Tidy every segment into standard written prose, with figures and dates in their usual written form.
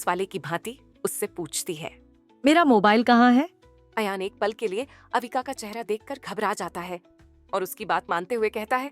Police वाले की भांति उससे पूछती है, मेरा मोबाइल कहाँ है? अयान एक पल के लिए अविका का चेहरा देखकर घबरा जाता है और उसकी बात मानते हुए कहता है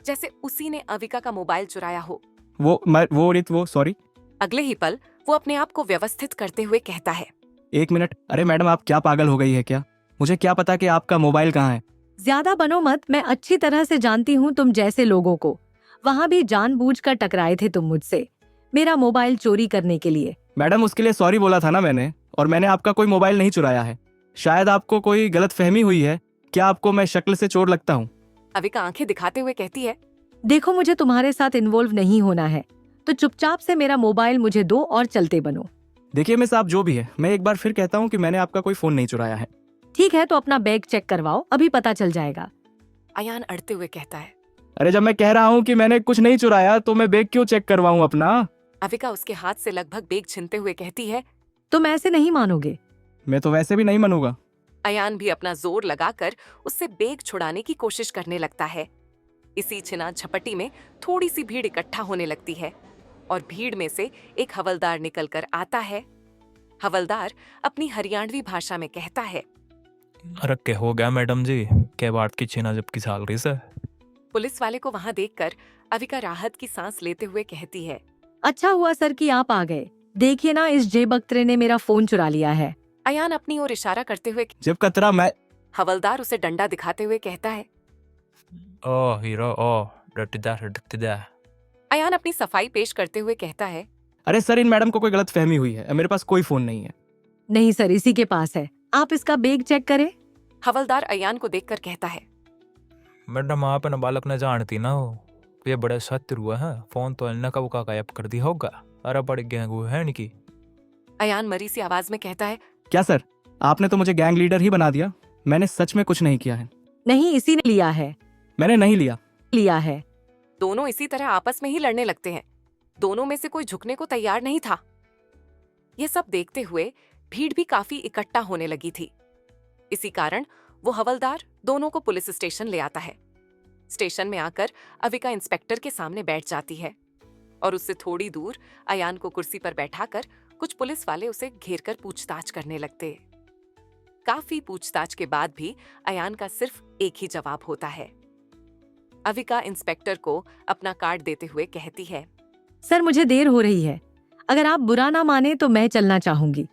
जैसे उसी ने अविका का मोबाइल चुराया हो। वो सॉरी। अगले ही पल वो अपने आप को व्यवस्थित करते हुए कहता है, 1 मिनट, अरे मैडम आप क्या पागल हो गई है क्या? मुझे क्या पता कि आपका मोबाइल कहाँ है? ज्यादा बनो मत, मैं अच्छी तरह से जानती हूँ तुम जैसे लोगों को। वहाँ भी जानबूझकर टकराए थे तुम मुझसे, मेरा मोबाइल चोरी करने के लिए। मैडम उसके लिए सॉरी बोला था ना मैंने, और मैंने आपका कोई मोबाइल नहीं चुराया है। शायद आपको कोई गलत फहमी हुई है। क्या आपको मैं शक्ल से चोर लगता हूँ? अविका आंखें दिखाते हुए कहती है, देखो मुझे तुम्हारे साथ इन्वॉल्व नहीं होना है, तो चुपचाप से मेरा मोबाइल मुझे दो और चलते बनो। देखिए मिस, आप जो भी है, मैं एक बार फिर कहता हूँ कि मैंने आपका कोई फोन नहीं चुराया है। ठीक है तो अपना बैग चेक करवाओ, अभी पता चल जाएगा। अयान अड़ते हुए कहता है। अरे जब मैं कह रहा हूँ कि मैंने कुछ नहीं चुराया तो मैं बैग क्यों चेक करवाऊँ अपना? अविका उसके हाथ से लगभग बैग छीनते हुए कहती है, तुम ऐसे नहीं मानोगे। मैं तो वैसे भी नहीं मानूंगा। अयान भी अपना जोर लगाकर उससे बैग छुड़ाने की कोशिश करने लगता है। इसी छिना झपटी में थोड़ी सी भीड़ इकट्ठा होने लगती है और भीड़ में से एक हवलदार निकलकर आता है। हवलदार अपनी हरियाणवी भाषा में कहता है, अरे क्या हो गया मैडम जी, क्या बात की छीना झपकी चाल रही से? पुलिस वाले को वहां देखकर अविका राहत की सांस लेते हुए कहती है, अच्छा हुआ सर कि आप आ गए। देखिए ना, इस जेबकतरे ने मेरा फोन चुरा लिया है। अयान अपनी ओर इशारा करते हुए, जब कतरा मैं हवलदार उसे डंडा दिखाते हुए कहता है, ओ हीरो ओ डटदा। अयान अपनी सफाई पेश करते हुए कहता है, अरे सर, इन मैडम को कोई गलत फहमी हुई है, मेरे पास कोई फोन नहीं है। नहीं सर, इसी के पास है, आप इसका बैग चेक करें। हवलदार अयान को देखकर कहता है, मैडम आप न बालक ने जानती ना हो, ये बड़े सत्य हुआ है, फोन तो इन्हें कब का गायब कर दिया होगा। अरे बड़े गैंग है इनकी। अयान मरी सी आवाज में कहता है, क्या सर, आपने तो मुझे गैंग लीडर ही बना दिया। मैंने सच में कुछ नहीं किया है। नहीं, इसी ने लिया है। मैंने नहीं लिया है। दोनों इसी तरह आपस में ही लड़ने लगते हैं। दोनों में से कोई झुकने को तैयार नहीं था। ये सब देखते हुए भीड़ भी काफी इकट्ठा होने लगी थी। इसी कारण वो हवलदार दोनों को पुलिस स्टेशन ले आता है। स्टेशन में आकर अविका इंस्पेक्टर के सामने बैठ जाती है और उससे थोड़ी दूर अयान को कुर्सी पर बैठाकर कुछ पुलिस वाले उसे घेरकर पूछताछ करने लगते। काफी पूछताछ के बाद भी अयान का सिर्फ एक ही जवाब होता है। अविका इंस्पेक्टर को अपना कार्ड देते हुए कहती है, सर मुझे देर हो रही है, अगर आप बुरा ना माने तो मैं चलना चाहूंगी।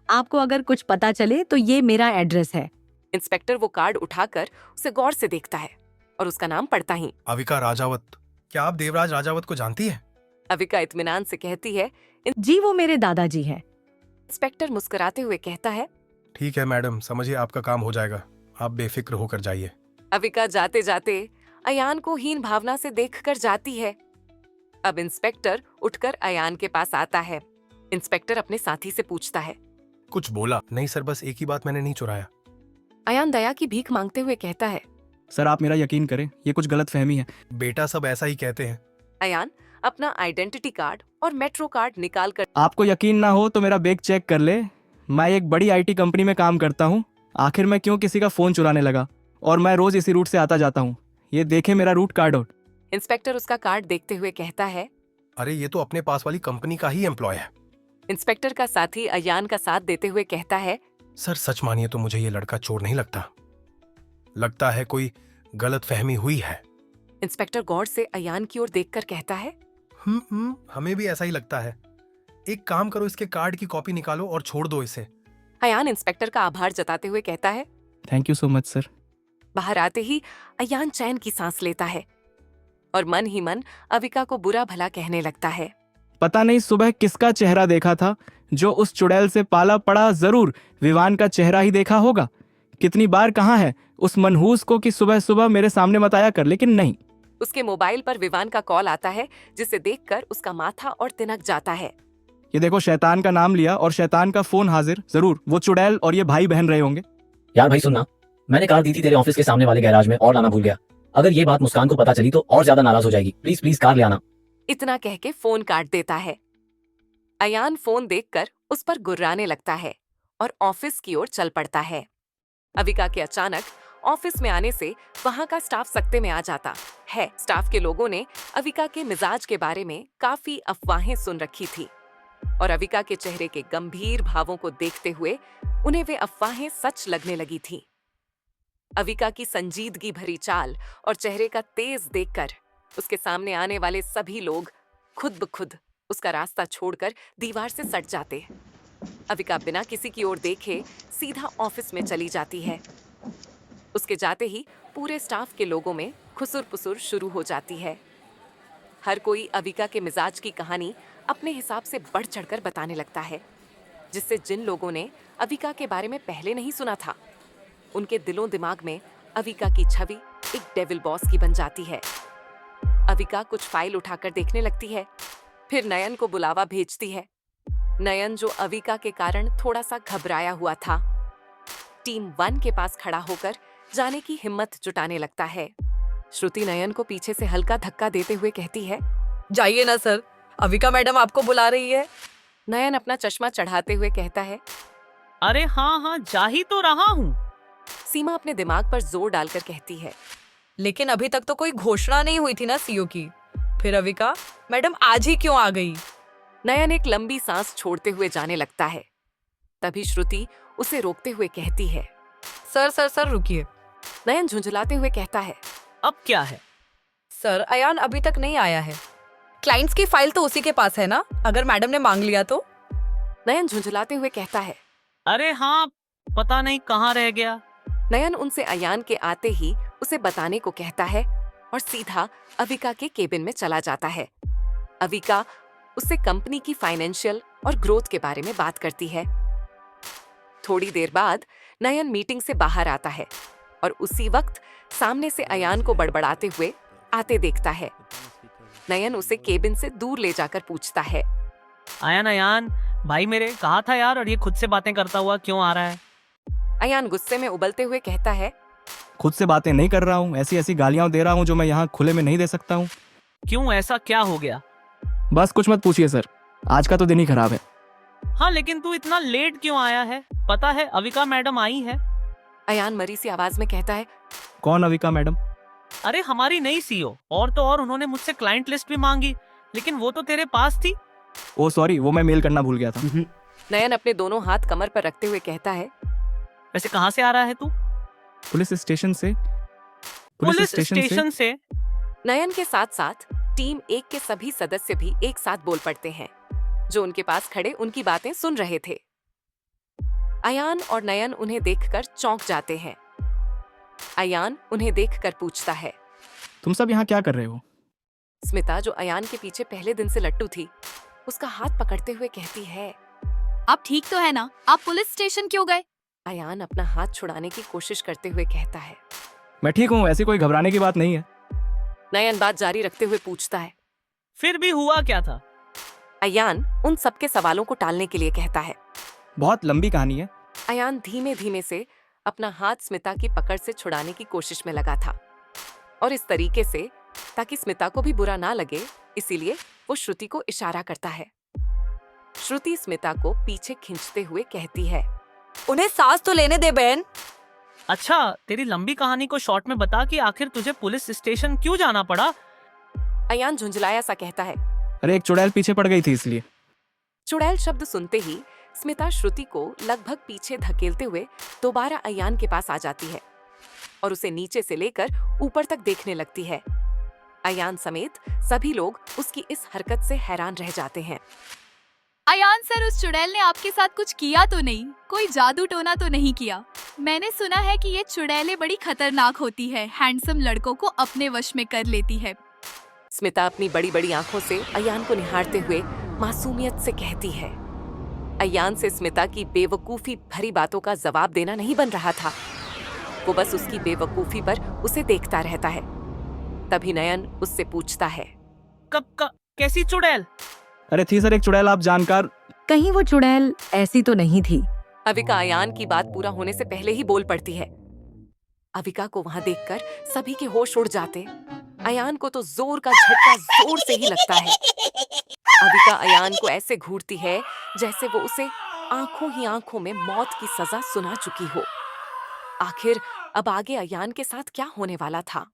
आपको अगर कुछ पता चले तो ये मेरा एड्रेस है। इंस्पेक्टर वो कार्ड उठाकर उसे गौर से देखता है और उसका नाम पढ़ता ही, अविका राजावत। क्या आप देवराज राजावत को जानती हैं? अविका इत्मीनान से कहती है, जी वो मेरे दादाजी हैं। इंस्पेक्टर मुस्कुराते हुए कहता है, ठीक है मैडम, समझिए आपका काम हो जाएगा, आप बेफिक्र होकर जाइए। अविका जाते जाते अयान को हीन भावना से देखकर जाती है। अब इंस्पेक्टर उठकर अयान के पास आता है। इंस्पेक्टर अपने साथी से पूछता है, कुछ बोला? नहीं सर, बस एक ही बात, मैंने नहीं चुराया। अयान दया की भीख मांगते हुए कहता है, सर आप मेरा यकीन करें, ये कुछ गलत फहमी है। बेटा सब ऐसा ही कहते हैं। अयान अपना आइडेंटिटी कार्ड और मेट्रो कार्ड निकाल कर, आपको यकीन ना हो तो मेरा बैग चेक कर ले। मैं एक बड़ी आईटी कंपनी में काम करता हूँ। आखिर मैं क्यों किसी का फोन चुराने लगा, और मैं रोज इसी रूट से आता जाता हूँ। ये देखे मेरा रूट कार्ड आउट। इंस्पेक्टर उसका कार्ड देखते हुए कहता है, अरे ये तो अपने पास वाली कंपनी का ही एम्प्लॉय है। इंस्पेक्टर का साथी अयान का साथ देते हुए कहता है, सर सच मानिए तो मुझे ये लड़का चोर नहीं लगता है कोई गलत फहमी हुई है। इंस्पेक्टर गौर से अयान की ओर देखकर कहता है, हमें भी ऐसा ही लगता है। एक काम करो, इसके कार्ड की कॉपी निकालो और छोड़ दो इसे। अयान इंस्पेक्टर का आभार जताते हुए कहता है, thank you so much sir. बाहर आते ही अयान चैन की सांस लेता है और मन ही मन अविका को बुरा भला कहने लगता है। पता नहीं सुबह किसका चेहरा देखा था, जो उस चुड़ैल से पाला पड़ा। जरूर विवान का चेहरा ही देखा होगा। कितनी बार कहा है उस मनहूस को कि सुबह सुबह मेरे सामने मत आया कर, लेकिन नहीं। उसके मोबाइल पर विवान का कॉल आता है, जिसे देखकर उसका माथा और तिनक जाता है। ये देखो, शैतान का नाम लिया और शैतान का फोन हाजिर। जरूर वो चुड़ैल और ये भाई बहन रहे होंगे। यार भाई सुनना, मैंने कार दी थी तेरे ऑफिस के सामने वाले गैराज में और लाना भूल गया। अगर ये बात मुस्कान को पता चली तो और ज्यादा नाराज हो जाएगी। प्लीज प्लीज कार ले आना। इतना कह के फोन काट देता है। अयान फोन देखकर उस पर गुर्राने लगता है और ऑफिस की ओर चल पड़ता है। अविका के अचानक ऑफिस में आने से वहां का स्टाफ सकते में आ जाता है। स्टाफ के लोगों ने अविका के मिजाज के बारे में काफी अफवाहें सुन रखी थी। और अविका के चेहरे के गंभीर भावों को देखते हुए उन्हें वे अफवाहें सच लगने लगी थीं। अविका की संजीदगी भरी चाल और चेहरे का तेज देखकर उसके सामने आने वाले सभी लोग खुद ब खुद उसका रास्ता छोड़कर दीवार से सट जाते। अविका बिना किसी की ओर देखे सीधा ऑफिस में चली जाती है। उसके जाते ही पूरे स्टाफ के लोगों में खुसुर-पुसुर शुरू हो जाती है। हर कोई अविका के मिजाज की कहानी अपने हिसाब से बढ़ चढ़कर बताने लगता है, जिससे जिन लोगों ने अविका के बारे में पहले नहीं सुना था, उनके दिलों दिमाग में अविका की छवि एक डेविल बॉस की बन जाती है। अविका कुछ फाइल उठाकर देखने लगती है, फिर नयन को बुलावा भेजती है। नयन, जो अविका के कारण थोड़ा सा घबराया हुआ था, टीम 1 के पास खड़ा होकर जाने की हिम्मत जुटाने लगता है। श्रुति नयन को पीछे से हल्का धक्का देते हुए कहती है, जाइए ना सर, अविका मैडम आपको बुला रही है। नयन अपना चश्मा चढ़ाते हुए कहता है। अरे हाँ, जा ही तो रहा हूँ। सीमा अपने दिमाग पर जोर डालकर कहती है, लेकिन अभी तक तो कोई घोषणा नहीं हुई थी ना सीओ की, फिर अविका मैडम आज ही क्यों आ गई? नयन एक लंबी सांस छोड़ते हुए जाने लगता है। तभी श्रुति उसे रोकते हुए कहती है, सर रुकिए। नयन झुंझलाते हुए कहता है, अब क्या है? सर, अयान अभी तक नहीं आया है। क्लाइंट्स की फाइल तो उसी के पास है ना, अगर मैडम ने मांग लिया तो? नयन झुंझलाते हुए कहता है। अरे हाँ, पता नहीं कहाँ रह गया। नयन उनसे अयान के आते ही उसे बताने को कहता है और सीधा अविका के केबिन में चला जाता है। अविका उससे कंपनी की फाइनेंशियल और ग्रोथ के बारे में बात करती है। थोड़ी देर बाद नयन मीटिंग से बाहर आता है और उसी वक्त सामने से अयान को बड़बड़ाते हुए आते देखता है। नयन उसे केबिन से दूर ले जाकर पूछता है, अयान भाई मेरे, कहा था यार, और ये खुद से बातें करता हुआ क्यों आ रहा है? अयान गुस्से में उबलते हुए कहता है, खुद से बातें नहीं कर रहा हूँ, ऐसी ऐसी गालियां दे रहा हूँ जो मैं यहाँ खुले में नहीं दे सकता हूँ। क्यों, ऐसा क्या हो गया? बस कुछ मत पूछिए सर, आज का तो दिन ही खराब है। हाँ, लेकिन तू इतना लेट क्यों आया है? पता है अविका मैडम आई है। अयान मरी सी आवाज में कहता है। कौन अविका मैडम? अरे हमारी नई सीईओ, और तो और उन्होंने मुझसे क्लाइंट लिस्ट भी मांगी, लेकिन वो तो तेरे पास थी। ओ सॉरी, वो मैं मेल करना भूल गया था। नयन अपने दोनों हाथ कमर पर रखते हुए कहता है, वैसे कहाँ से आ रहा है तू? पुलिस स्टेशन से। पुलिस स्टेशन से? नयन के साथ साथ टीम 1 के सभी सदस्य भी एक साथ बोल पड़ते हैं, जो उनके पास खड़े उनकी बातें सुन रहे थे। अयान और नयन उन्हें देखकर चौंक जाते हैं। अयान उन्हें देखकर पूछता है, तुम सब यहाँ क्या कर रहे हो? स्मिता, जो अयान के पीछे पहले दिन से लट्टू थी, उसका हाथ पकड़ते हुए कहती है, आप ठीक तो है ना? आप पुलिस स्टेशन क्यों गए? अयान अपना हाथ छुड़ाने की कोशिश करते हुए कहता है, मैं ठीक हूँ, ऐसी कोई घबराने की बात नहीं है। नयन बात जारी रखते हुए पूछता है, फिर भी हुआ क्या था? अयान उन सबके सवालों को टालने के लिए कहता है। बहुत लंबी कहानी है। अयान धीमे धीमे से अपना हाथ स्मिता की पकड़ से छुड़ाने की कोशिश में लगा था, और इस तरीके से ताकि स्मिता को भी बुरा ना लगे, इसीलिए वो श्रुति को इशारा करता है। श्रुति स्मिता को पीछे खींचते हुए कहती है, उन्हें सांस तो लेने दे बहन। अच्छा, तेरी लंबी कहानी को शॉर्ट में बता कि आखिर तुझे पुलिस स्टेशन क्यों जाना पड़ा? अयान झुंझलाया सा कहता है, अरे एक चुड़ैल पीछे पड़ गई थी इसलिए। चुड़ैल शब्द सुनते ही स्मिता श्रुति को लगभग पीछे धकेलते हुए दोबारा अयान के पास आ जाती है और उसे नीचे से लेकर ऊपर तक देखने लगती है। अयान समेत सभी लोग उसकी इस हरकत से हैरान रह जाते हैं। अयान सर, उस चुड़ैल ने आपके साथ कुछ किया तो नहीं? कोई जादू टोना तो नहीं किया? मैंने सुना है कि ये चुड़ैलें बड़ी खतरनाक होती है, हैंडसम लड़कों को अपने वश में कर लेती है। स्मिता अपनी बड़ी बड़ी आंखों से अयान को निहारते हुए मासूमियत से कहती है। अयान से स्मिता की बेवकूफी भरी बातों का जवाब देना नहीं बन रहा था, वो बस उसकी बेवकूफी पर उसे देखता रहता है। तभी नयन उससे पूछता है, कैसी चुड़ैल? अरे थी सर एक चुड़ैल, आप जानकार। कहीं वो चुड़ैल ऐसी तो नहीं थी। अविका अयान की बात पूरा होने से पहले ही बोल पड़ती है। अविका को वहां देखकर सभी के होश उड़ जाते। अयान को तो जोर का झटका जोर से ही लगता है। अविका अयान को ऐसे घूरती है जैसे वो उसे आंखों ही आंखों में मौत की सजा सुना चुकी हो। आखिर अब आगे अयान के साथ क्या होने वाला था?